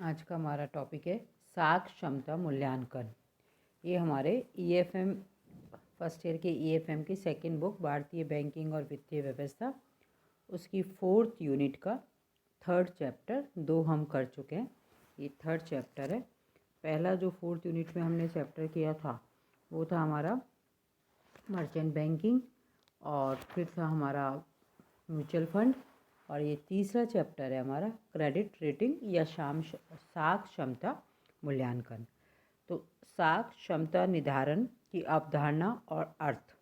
आज का हमारा टॉपिक है साख क्षमता मूल्यांकन। ये हमारे ईएफएम फर्स्ट ईयर के ईएफएम की सेकंड बुक भारतीय बैंकिंग और वित्तीय व्यवस्था, उसकी 4th यूनिट का 3rd चैप्टर 2 हम कर चुके हैं। ये 3rd चैप्टर है। पहला जो 4th यूनिट में हमने चैप्टर किया था वो था हमारा मर्चेंट बैंकिंग और फिर था हमारा म्यूचुअल फंड, और ये तीसरा चैप्टर है हमारा क्रेडिट रेटिंग या साख क्षमता मूल्यांकन। तो साख क्षमता निर्धारण की अवधारणा और अर्थ।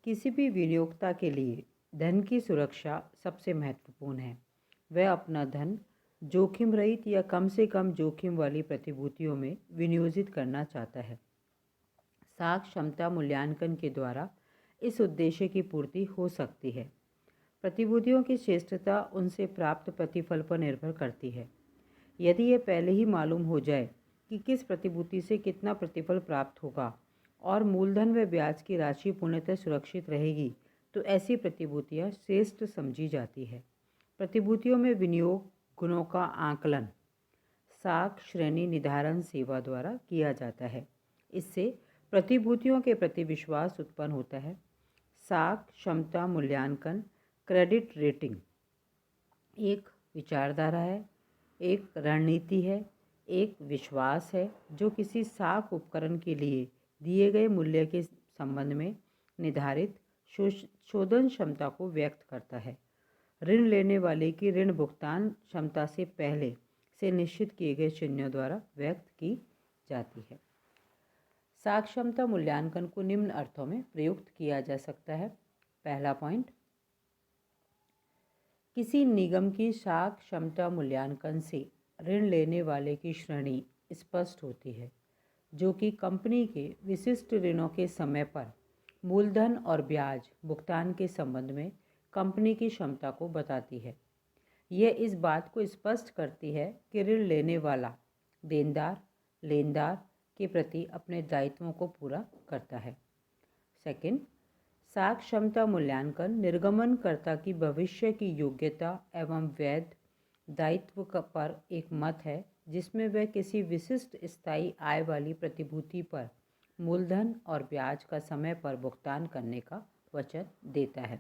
किसी भी विनियोक्ता के लिए धन की सुरक्षा सबसे महत्वपूर्ण है। वह अपना धन जोखिम रहित या कम से कम जोखिम वाली प्रतिभूतियों में विनियोजित करना चाहता है। साख क्षमता मूल्यांकन के द्वारा इस उद्देश्य की पूर्ति हो सकती है। प्रतिभूतियों की श्रेष्ठता उनसे प्राप्त प्रतिफल पर निर्भर करती है। यदि यह पहले ही मालूम हो जाए कि किस प्रतिभूति से कितना प्रतिफल प्राप्त होगा और मूलधन व ब्याज की राशि पूर्णतः सुरक्षित रहेगी, तो ऐसी प्रतिभूतियां श्रेष्ठ समझी जाती है। प्रतिभूतियों में विनियोग गुणों का आकलन साख श्रेणी निर्धारण सेवा द्वारा किया जाता है। इससे प्रतिभूतियों के प्रति विश्वास उत्पन्न होता है। साख क्षमता मूल्यांकन क्रेडिट रेटिंग एक विचारधारा है, एक रणनीति है, एक विश्वास है जो किसी साख उपकरण के लिए दिए गए मूल्य के संबंध में निर्धारित शोधन क्षमता को व्यक्त करता है। ऋण लेने वाले की ऋण भुगतान क्षमता से पहले से निश्चित किए गए चिन्हों द्वारा व्यक्त की जाती है। साख क्षमता मूल्यांकन को निम्न अर्थों में प्रयुक्त किया जा सकता है। पहला पॉइंट, किसी निगम की साख क्षमता मूल्यांकन से ऋण लेने वाले की श्रेणी स्पष्ट होती है, जो कि कंपनी के विशिष्ट ऋणों के समय पर मूलधन और ब्याज भुगतान के संबंध में कंपनी की क्षमता को बताती है। यह इस बात को स्पष्ट करती है कि ऋण लेने वाला देनदार लेनदार के प्रति अपने दायित्वों को पूरा करता है। सेकंड, साख क्षमता मूल्यांकन निर्गमनकर्ता की भविष्य की योग्यता एवं वैध दायित्व पर एक मत है, जिसमें वह किसी विशिष्ट स्थायी आय वाली प्रतिभूति पर मूलधन और ब्याज का समय पर भुगतान करने का वचन देता है।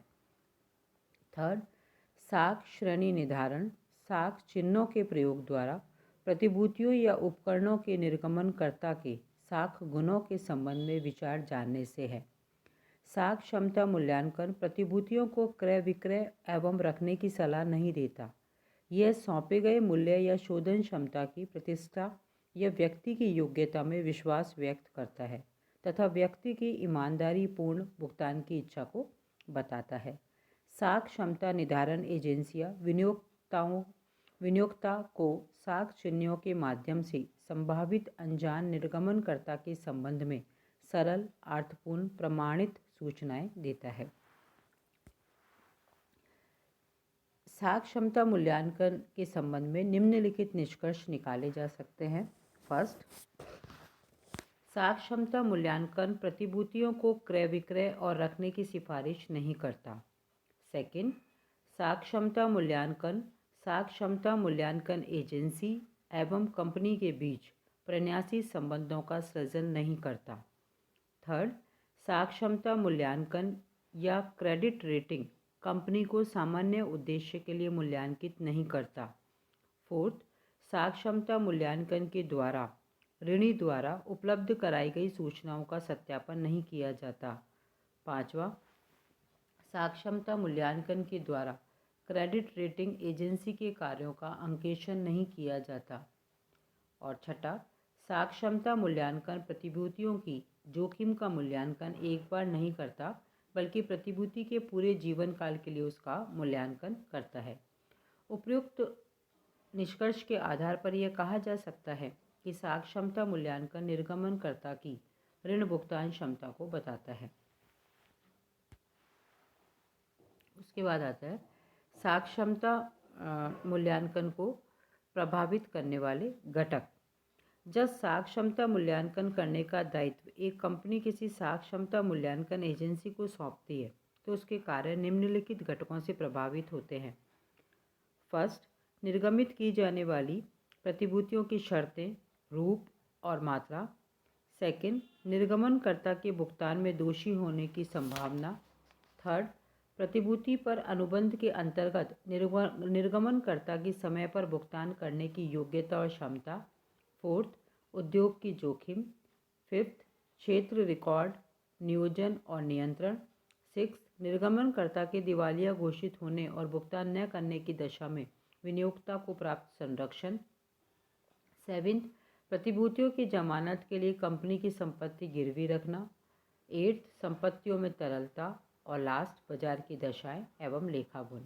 थर्ड, साख श्रेणी निर्धारण साख चिन्हों के प्रयोग द्वारा प्रतिभूतियों या उपकरणों के निर्गमनकर्ता के साख गुणों के संबंध में विचार जानने से है। साख क्षमता मूल्यांकन प्रतिभूतियों को क्रय विक्रय एवं रखने की सलाह नहीं देता। यह सौंपे गए मूल्य या शोधन क्षमता की प्रतिष्ठा या व्यक्ति की योग्यता में विश्वास व्यक्त करता है तथा व्यक्ति की ईमानदारी पूर्ण भुगतान की इच्छा को बताता है। साख क्षमता निर्धारण एजेंसियां विनियोक्ता को साख चिन्हों के माध्यम से संभावित अनजान निर्गमनकर्ता के संबंध में सरल अर्थपूर्ण प्रमाणित सूचनाएं देता है। साख क्षमता मूल्यांकन के संबंध में निम्नलिखित निष्कर्ष निकाले जा सकते हैं। फर्स्ट, साख क्षमता मूल्यांकन प्रतिभूतियों को क्रय विक्रय और रखने की सिफारिश नहीं करता। सेकंड, साख क्षमता मूल्यांकन एजेंसी एवं कंपनी के बीच प्रणयासी संबंधों का सृजन नहीं करता। थर्ड, साख क्षमता मूल्यांकन या क्रेडिट रेटिंग कंपनी को सामान्य उद्देश्य के लिए मूल्यांकित नहीं करता। फोर्थ, साख क्षमता मूल्यांकन के द्वारा ऋणी द्वारा उपलब्ध कराई गई सूचनाओं का सत्यापन नहीं किया जाता। पांचवा, साख क्षमता मूल्यांकन के द्वारा क्रेडिट रेटिंग एजेंसी के कार्यों का अंकेक्षण नहीं किया जाता। और छठा, साख क्षमता मूल्यांकन प्रतिभूतियों की जोखिम का मूल्यांकन एक बार नहीं करता, बल्कि प्रतिभूति के पूरे जीवन काल के लिए उसका मूल्यांकन करता है। उपयुक्त निष्कर्ष के आधार पर यह कहा जा सकता है कि साख क्षमता मूल्यांकन निर्गमनकर्ता की ऋण भुगतान क्षमता को बताता है। उसके बाद आता है साख क्षमता मूल्यांकन को प्रभावित करने वाले घटक। जब साख क्षमता मूल्यांकन करने का दायित्व एक कंपनी किसी साख क्षमता मूल्यांकन एजेंसी को सौंपती है, तो उसके कार्य निम्नलिखित घटकों से प्रभावित होते हैं। फर्स्ट, निर्गमित की जाने वाली प्रतिभूतियों की शर्तें, रूप और मात्रा। सेकंड, निर्गमनकर्ता के भुगतान में दोषी होने की संभावना। थर्ड, प्रतिभूति पर अनुबंध के अंतर्गत निर्गमनकर्ता की समय पर भुगतान करने की योग्यता और क्षमता। फोर्थ, उद्योग की जोखिम। फिफ्थ, क्षेत्र रिकॉर्ड, नियोजन और नियंत्रण। सिक्स, निर्गमनकर्ता के दिवालिया घोषित होने और भुगतान न करने की दशा में विनियोक्ता को प्राप्त संरक्षण। सेवेंथ, प्रतिभूतियों की जमानत के लिए कंपनी की संपत्ति गिरवी रखना। एट्थ, संपत्तियों में तरलता। और लास्ट, बाजार की दशाएं एवं लेखा गुण।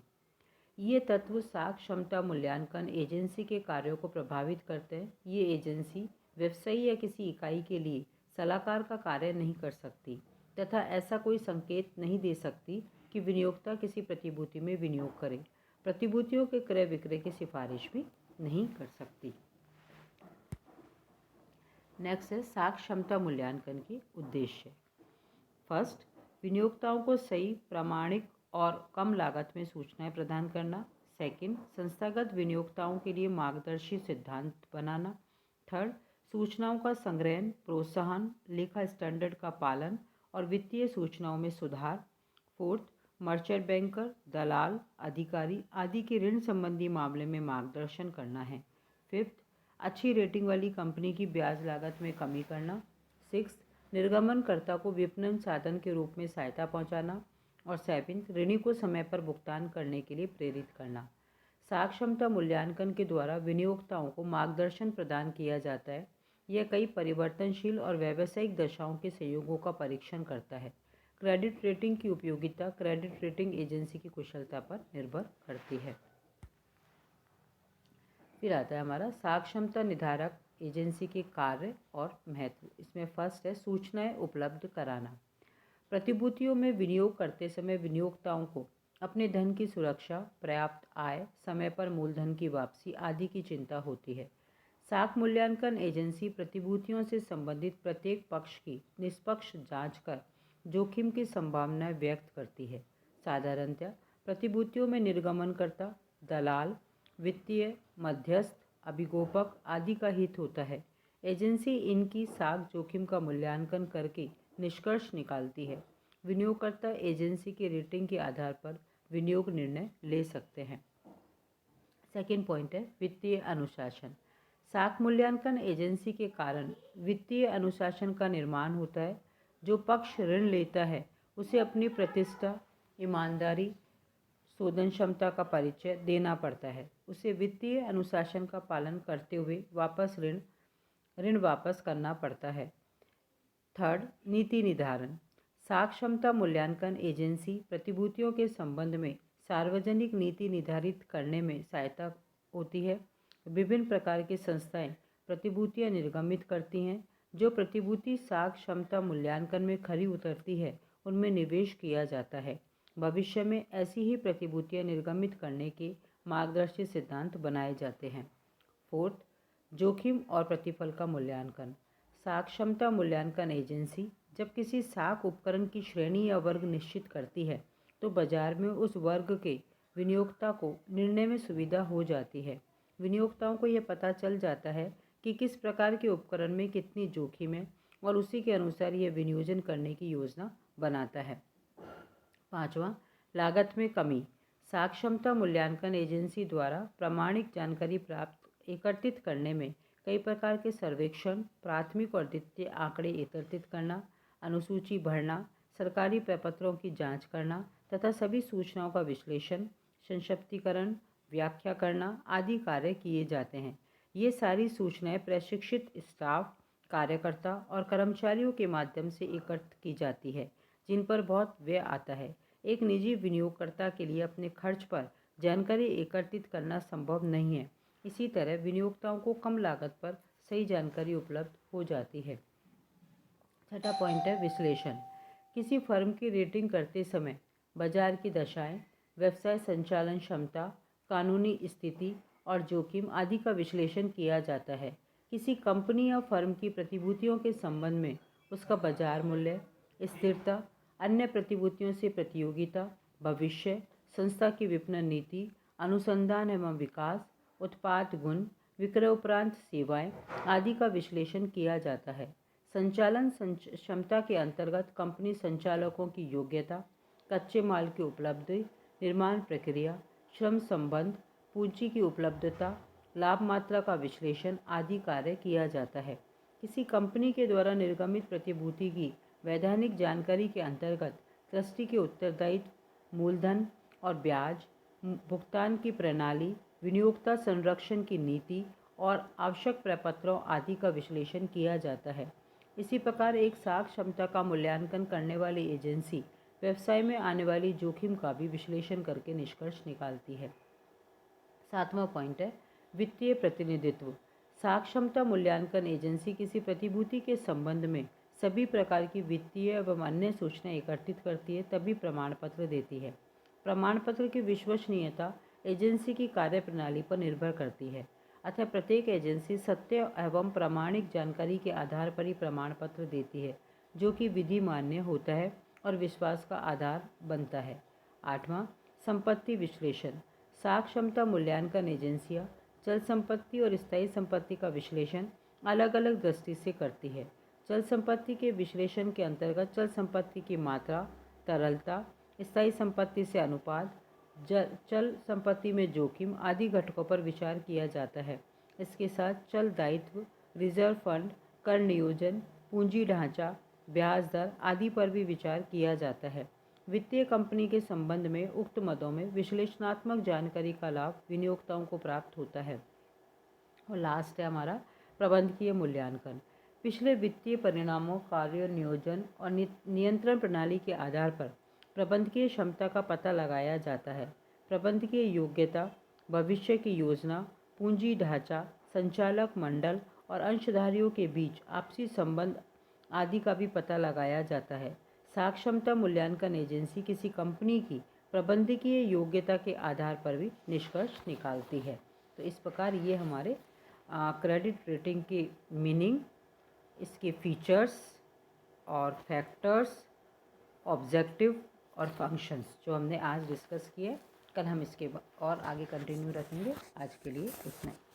ये तत्व साख क्षमता मूल्यांकन एजेंसी के कार्यों को प्रभावित करते हैं। ये एजेंसी व्यवसायी या किसी इकाई के लिए सलाहकार का कार्य नहीं कर सकती तथा ऐसा कोई संकेत नहीं दे सकती कि विनियोक्ता किसी प्रतिभूति में विनियोग करे। प्रतिभूतियों के क्रय विक्रय की सिफारिश भी नहीं कर सकती। नेक्स्ट है साख क्षमता मूल्यांकन के उद्देश्य। फर्स्ट, विनियोक्ताओं को सही, प्रामाणिक और कम लागत में सूचनाएं प्रदान करना। सेकंड, संस्थागत विनियोक्ताओं के लिए मार्गदर्शी सिद्धांत बनाना। थर्ड, सूचनाओं का संग्रहण, प्रोत्साहन, लेखा स्टैंडर्ड का पालन और वित्तीय सूचनाओं में सुधार। फोर्थ, मर्चेंट बैंकर, दलाल, अधिकारी आदि के ऋण संबंधी मामले में मार्गदर्शन करना है। फिफ्थ, अच्छी रेटिंग वाली कंपनी की ब्याज लागत में कमी करना। सिक्स, निर्गमनकर्ता को विपणन साधन के रूप में सहायता पहुंचाना। और सेवेंथ, ऋणी को समय पर भुगतान करने के लिए प्रेरित करना। साख क्षमता मूल्यांकन के द्वारा विनियोक्ताओं को मार्गदर्शन प्रदान किया जाता है। यह कई परिवर्तनशील और व्यावसायिक दशाओं के संयोगों का परीक्षण करता है। क्रेडिट रेटिंग की उपयोगिता क्रेडिट रेटिंग एजेंसी की कुशलता पर निर्भर करती है। फिर आता है हमारा साख क्षमता निर्धारक एजेंसी के कार्य और महत्व। इसमें फर्स्ट है सूचनाएं उपलब्ध कराना। प्रतिभूतियों में विनियोग करते समय विनियोक्ताओं को अपने धन की सुरक्षा, पर्याप्त आय, समय पर मूलधन की वापसी आदि की चिंता होती है। साख मूल्यांकन एजेंसी प्रतिभूतियों से संबंधित प्रत्येक पक्ष की निष्पक्ष जांच कर जोखिम की संभावना व्यक्त करती है। साधारणतः प्रतिभूतियों में निर्गमनकर्ता, दलाल, वित्तीय मध्यस्थ, अभिगोपक आदि का हित होता है। एजेंसी इनकी साख जोखिम का मूल्यांकन करके निष्कर्ष निकालती है। विनियोगकर्ता एजेंसी की रेटिंग के आधार पर विनियोग निर्णय ले सकते हैं। सेकेंड पॉइंट है वित्तीय अनुशासन। साख मूल्यांकन एजेंसी के कारण वित्तीय अनुशासन का निर्माण होता है। जो पक्ष ऋण लेता है उसे अपनी प्रतिष्ठा, ईमानदारी, शोधन क्षमता का परिचय देना पड़ता है। उसे वित्तीय अनुशासन का पालन करते हुए ऋण वापस करना पड़ता है। थर्ड, नीति निर्धारण। साख क्षमता मूल्यांकन एजेंसी प्रतिभूतियों के संबंध में सार्वजनिक नीति निर्धारित करने में सहायता होती है। विभिन्न प्रकार की संस्थाएं प्रतिभूतियां निर्गमित करती हैं। जो प्रतिभूति साख क्षमता मूल्यांकन में खरी उतरती है उनमें निवेश किया जाता है। भविष्य में ऐसी ही प्रतिभूतियां निर्गमित करने के मार्गदर्शी सिद्धांत बनाए जाते हैं। फोर्थ, जोखिम और प्रतिफल का मूल्यांकन। साख क्षमता मूल्यांकन एजेंसी जब किसी साख उपकरण की श्रेणी या वर्ग निश्चित करती है तो बाजार में उस वर्ग के विनियोक्ता को निर्णय में सुविधा हो जाती है। विनियोक्ताओं को यह पता चल जाता है कि किस प्रकार के उपकरण में कितनी जोखिम है और उसी के अनुसार यह विनियोजन करने की योजना बनाता है। पांचवा, लागत में कमी। साख क्षमता मूल्यांकन एजेंसी द्वारा प्रामाणिक जानकारी एकत्रित करने में कई प्रकार के सर्वेक्षण, प्राथमिक और द्वितीय आंकड़े एकत्रित करना, अनुसूची भरना, सरकारी प्रपत्रों की जांच करना तथा सभी सूचनाओं का विश्लेषण, संक्षिप्तीकरण, व्याख्या करना आदि कार्य किए जाते हैं। ये सारी सूचनाएं प्रशिक्षित स्टाफ, कार्यकर्ता और कर्मचारियों के माध्यम से एकत्र की जाती है जिन पर बहुत व्यय आता है। एक निजी विनियोगकर्ता के लिए अपने खर्च पर जानकारी एकत्रित करना संभव नहीं है। इसी तरह विनियोक्ताओं को कम लागत पर सही जानकारी उपलब्ध हो जाती है। छठा पॉइंट है विश्लेषण। किसी फर्म की रेटिंग करते समय बाजार की दशाएं, व्यवसाय संचालन क्षमता, कानूनी स्थिति और जोखिम आदि का विश्लेषण किया जाता है। किसी कंपनी या फर्म की प्रतिभूतियों के संबंध में उसका बाजार मूल्य, स्थिरता, अन्य प्रतिभूतियों से प्रतियोगिता, भविष्य, संस्था की विपणन नीति, अनुसंधान एवं विकास, उत्पाद गुण, विक्रय उपरांत सेवाएं आदि का विश्लेषण किया जाता है। संचालन क्षमता के अंतर्गत कंपनी संचालकों की योग्यता, कच्चे माल की उपलब्धि, निर्माण प्रक्रिया, श्रम संबंध, पूंजी की उपलब्धता, लाभ मात्रा का विश्लेषण आदि कार्य किया जाता है। किसी कंपनी के द्वारा निर्गमित प्रतिभूति की वैधानिक जानकारी के अंतर्गत ट्रस्टी के उत्तरदायित्व, मूलधन और ब्याज, भुगतान की प्रणाली, विनियोक्ता संरक्षण की नीति और आवश्यक प्रपत्रों आदि का विश्लेषण किया जाता है। इसी प्रकार एक साख क्षमता का मूल्यांकन करने वाली एजेंसी व्यवसाय में आने वाली जोखिम का भी विश्लेषण करके निष्कर्ष निकालती है। 7वां पॉइंट है वित्तीय प्रतिनिधित्व। साख क्षमता मूल्यांकन एजेंसी किसी प्रतिभूति के संबंध में सभी प्रकार की वित्तीय एवं अन्य सूचनाएं एकत्रित करती है, तभी प्रमाण पत्र देती है। प्रमाण पत्र की विश्वसनीयता एजेंसी की कार्यप्रणाली पर निर्भर करती है, अतः प्रत्येक एजेंसी सत्य एवं प्रामाणिक जानकारी के आधार पर ही प्रमाण पत्र देती है, जो कि विधि मान्य होता है और विश्वास का आधार बनता है। 8वां संपत्ति विश्लेषण। साख क्षमता मूल्यांकन एजेंसियां चल संपत्ति और स्थायी संपत्ति का विश्लेषण अलग अलग दृष्टि से करती है। चल संपत्ति के विश्लेषण के अंतर्गत चल संपत्ति की मात्रा, तरलता, स्थायी संपत्ति से अनुपात, चल संपत्ति में जोखिम आदि घटकों पर विचार किया जाता है। इसके साथ चल दायित्व, रिजर्व फंड, कर नियोजन, पूंजी ढांचा, ब्याज दर आदि पर भी विचार किया जाता है। वित्तीय कंपनी के संबंध में उक्त मदों में विश्लेषणात्मक जानकारी का लाभ विनियोक्ताओं को प्राप्त होता है। और लास्ट है हमारा प्रबंधकीय मूल्यांकन। पिछले वित्तीय परिणामों, कार्य नियोजन और नियंत्रण प्रणाली के आधार पर प्रबंधकीय क्षमता का पता लगाया जाता है। प्रबंधकीय योग्यता, भविष्य की योजना, पूंजी ढांचा, संचालक मंडल और अंशधारियों के बीच आपसी संबंध आदि का भी पता लगाया जाता है। साख क्षमता मूल्यांकन एजेंसी किसी कंपनी की प्रबंधकीय योग्यता के आधार पर भी निष्कर्ष निकालती है। तो इस प्रकार ये हमारे क्रेडिट रेटिंग की मीनिंग, इसके फीचर्स और फैक्टर्स, ऑब्जेक्टिव और फंक्शंस जो हमने आज डिस्कस किए। कल हम इसके और आगे कंटिन्यू रखेंगे। आज के लिए इतना ही।